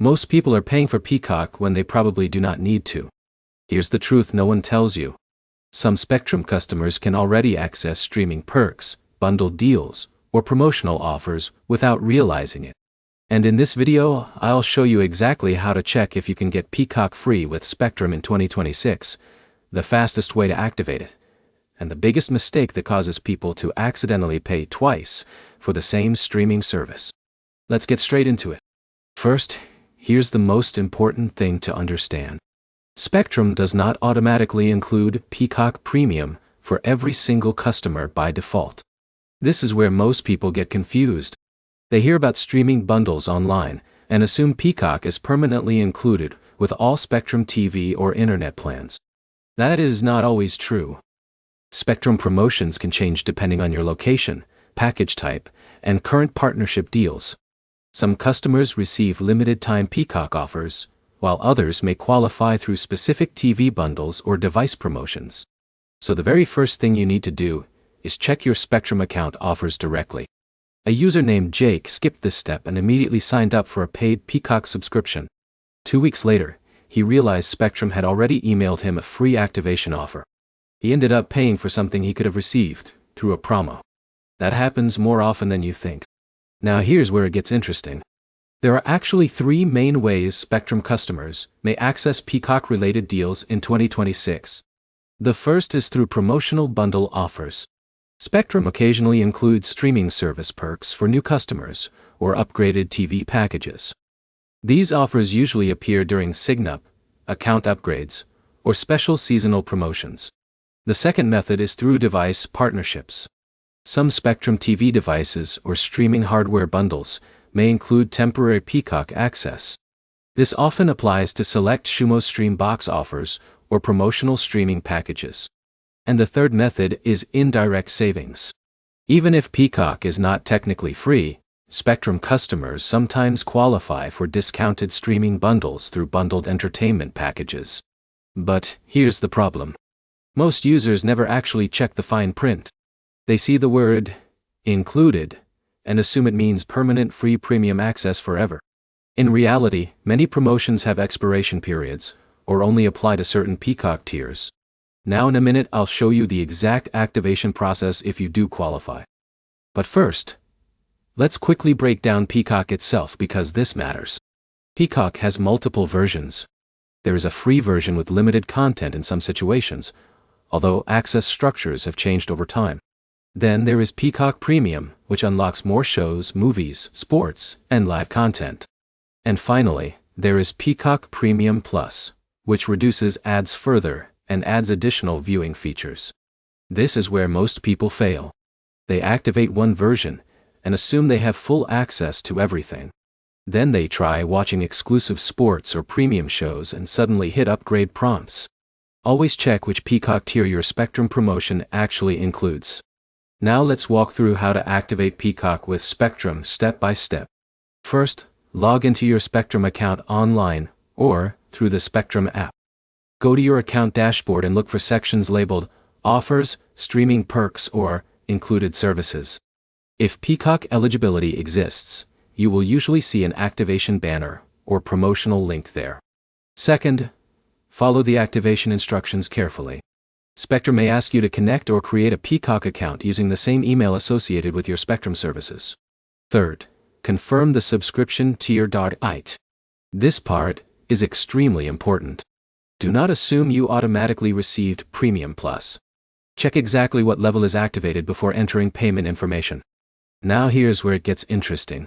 Most people are paying for Peacock when they probably do not need to. Here's the truth no one tells you. Some Spectrum customers can already access streaming perks, bundled deals, or promotional offers without realizing it. And in this video, I'll show you exactly how to check if you can get Peacock free with Spectrum in 2026, the fastest way to activate it, and the biggest mistake that causes people to accidentally pay twice for the same streaming service. Let's get straight into it. First, here's the most important thing to understand. Spectrum does not automatically include Peacock Premium for every single customer by default. This is where most people get confused. They hear about streaming bundles online and assume Peacock is permanently included with all Spectrum TV or internet plans. That is not always true. Spectrum promotions can change depending on your location, package type, and current partnership deals. Some customers receive limited-time Peacock offers, while others may qualify through specific TV bundles or device promotions. So the very first thing you need to do is check your Spectrum account offers directly. A user named Jake skipped this step and immediately signed up for a paid Peacock subscription. 2 weeks later, he realized Spectrum had already emailed him a free activation offer. He ended up paying for something he could have received through a promo. That happens more often than you think. Now here's where it gets interesting. There are actually 3 main ways Spectrum customers may access Peacock-related deals in 2026. The first is through promotional bundle offers. Spectrum occasionally includes streaming service perks for new customers or upgraded TV packages. These offers usually appear during sign-up, account upgrades, or special seasonal promotions. The second method is through device partnerships. Some Spectrum TV devices or streaming hardware bundles may include temporary Peacock access. This often applies to select Xumo Stream box offers or promotional streaming packages. And the third method is indirect savings. Even if Peacock is not technically free, Spectrum customers sometimes qualify for discounted streaming bundles through bundled entertainment packages. But here's the problem. Most users never actually check the fine print. They see the word included and assume it means permanent free premium access forever. In reality, many promotions have expiration periods, or only apply to certain Peacock tiers. Now in a minute I'll show you the exact activation process if you do qualify. But first, let's quickly break down Peacock itself because this matters. Peacock has multiple versions. There is a free version with limited content in some situations, although access structures have changed over time. Then there is Peacock Premium, which unlocks more shows, movies, sports, and live content. And finally, there is Peacock Premium Plus, which reduces ads further and adds additional viewing features. This is where most people fail. They activate one version and assume they have full access to everything. Then they try watching exclusive sports or premium shows and suddenly hit upgrade prompts. Always check which Peacock tier your Spectrum promotion actually includes. Now let's walk through how to activate Peacock with Spectrum step by step. First, log into your Spectrum account online or through the Spectrum app. Go to your account dashboard and look for sections labeled Offers, Streaming Perks, or Included Services. If Peacock eligibility exists, you will usually see an activation banner or promotional link there. Second, follow the activation instructions carefully. Spectrum may ask you to connect or create a Peacock account using the same email associated with your Spectrum services. Third, confirm the subscription tier. This part is extremely important. Do not assume you automatically received Premium Plus. Check exactly what level is activated before entering payment information. Now here's where it gets interesting.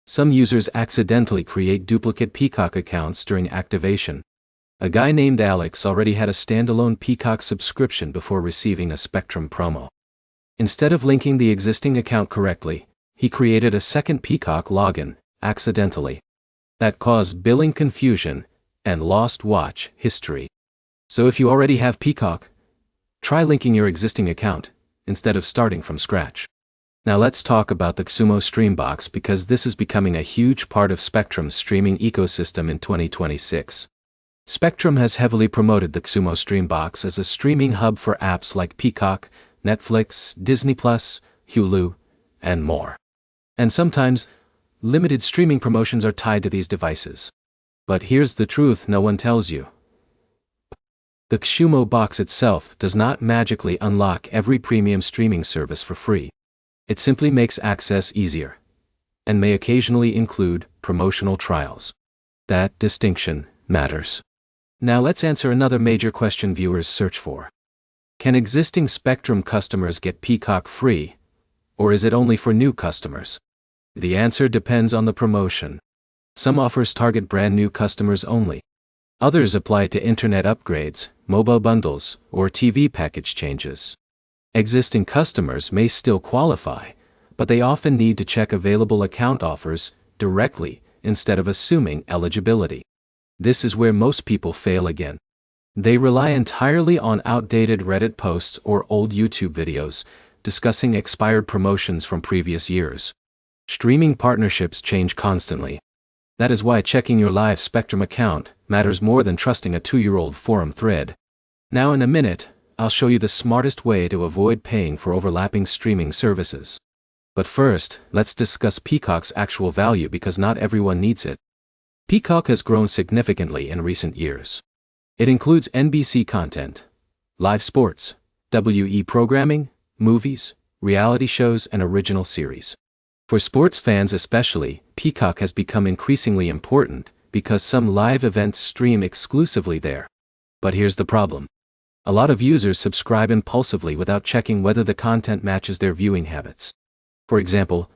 Some users accidentally create duplicate Peacock accounts during activation. A guy named Alex already had a standalone Peacock subscription before receiving a Spectrum promo. Instead of linking the existing account correctly, he created a second Peacock login, accidentally. That caused billing confusion and lost watch history. So if you already have Peacock, try linking your existing account instead of starting from scratch. Now let's talk about the Xumo Stream Box because this is becoming a huge part of Spectrum's streaming ecosystem in 2026. Spectrum has heavily promoted the Xumo Stream Box as a streaming hub for apps like Peacock, Netflix, Disney+, Hulu, and more. And sometimes, limited streaming promotions are tied to these devices. But here's the truth no one tells you. The Xumo box itself does not magically unlock every premium streaming service for free. It simply makes access easier, and may occasionally include promotional trials. That distinction matters. Now let's answer another major question viewers search for. Can existing Spectrum customers get Peacock free, or is it only for new customers? The answer depends on the promotion. Some offers target brand new customers only. Others apply to internet upgrades, mobile bundles, or TV package changes. Existing customers may still qualify, but they often need to check available account offers directly instead of assuming eligibility. This is where most people fail again. They rely entirely on outdated Reddit posts or old YouTube videos discussing expired promotions from previous years. Streaming partnerships change constantly. That is why checking your live Spectrum account matters more than trusting a 2-year-old forum thread. Now in a minute, I'll show you the smartest way to avoid paying for overlapping streaming services. But first, let's discuss Peacock's actual value because not everyone needs it. Peacock has grown significantly in recent years. It includes NBC content, live sports, WE programming, movies, reality shows, and original series. For sports fans especially, Peacock has become increasingly important because some live events stream exclusively there. But here's the problem. A lot of users subscribe impulsively without checking whether the content matches their viewing habits. For example,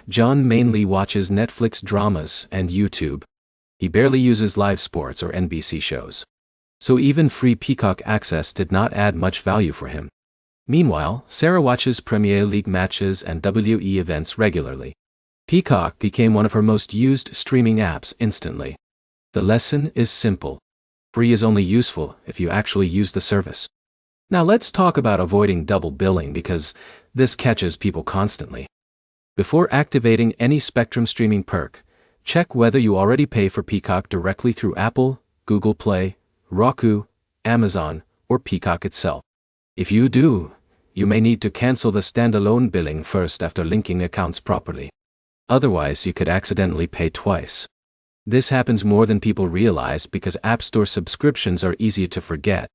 John mainly watches Netflix dramas and YouTube. He barely uses live sports or NBC shows. So even free Peacock access did not add much value for him. Meanwhile, Sarah watches Premier League matches and WE events regularly. Peacock became one of her most used streaming apps instantly. The lesson is simple. Free is only useful if you actually use the service. Now let's talk about avoiding double billing because this catches people constantly. Before activating any Spectrum streaming perk, check whether you already pay for Peacock directly through Apple, Google Play, Roku, Amazon, or Peacock itself. If you do, you may need to cancel the standalone billing first after linking accounts properly. Otherwise, you could accidentally pay twice. This happens more than people realize because App Store subscriptions are easy to forget.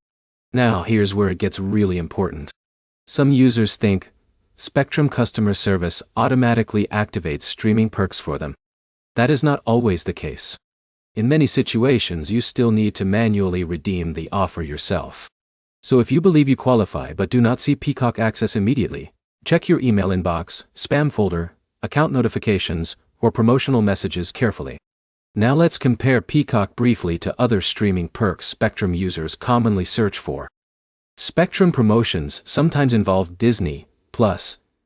Now here's where it gets really important. Some users think Spectrum customer service automatically activates streaming perks for them. That is not always the case. In many situations, you still need to manually redeem the offer yourself. So if you believe you qualify but do not see Peacock access immediately, check your email inbox, spam folder, account notifications, or promotional messages carefully. Now let's compare Peacock briefly to other streaming perks Spectrum users commonly search for. Spectrum promotions sometimes involve Disney+,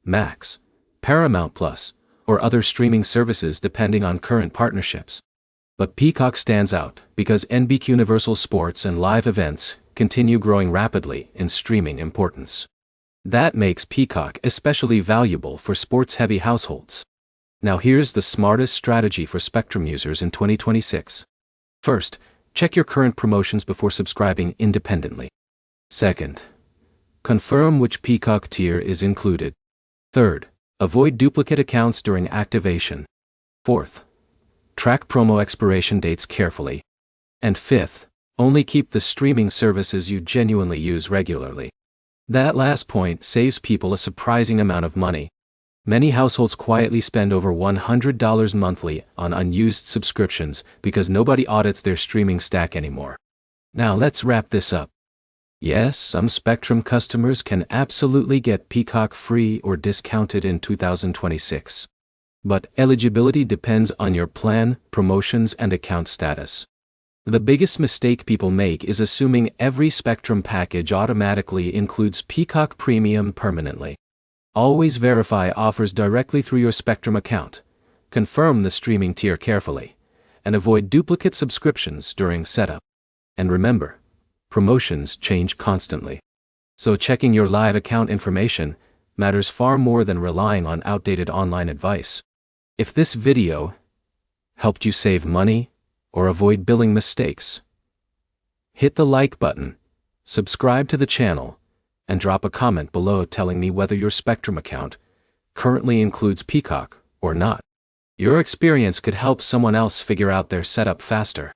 Max, Paramount+, or other streaming services depending on current partnerships. But Peacock stands out because NBC Universal Sports and live events continue growing rapidly in streaming importance. That makes Peacock especially valuable for sports-heavy households. Now here's the smartest strategy for Spectrum users in 2026. First, check your current promotions before subscribing independently. Second, confirm which Peacock tier is included. Third, avoid duplicate accounts during activation. Fourth, track promo expiration dates carefully. And fifth, only keep the streaming services you genuinely use regularly. That last point saves people a surprising amount of money. Many households quietly spend over $100 monthly on unused subscriptions because nobody audits their streaming stack anymore. Now let's wrap this up. Yes, some Spectrum customers can absolutely get Peacock free or discounted in 2026. But eligibility depends on your plan, promotions, and account status. The biggest mistake people make is assuming every Spectrum package automatically includes Peacock Premium permanently. Always verify offers directly through your Spectrum account, confirm the streaming tier carefully, and avoid duplicate subscriptions during setup. And remember, promotions change constantly. So checking your live account information matters far more than relying on outdated online advice. If this video helped you save money or avoid billing mistakes, hit the like button, subscribe to the channel, and drop a comment below telling me whether your Spectrum account currently includes Peacock or not. Your experience could help someone else figure out their setup faster.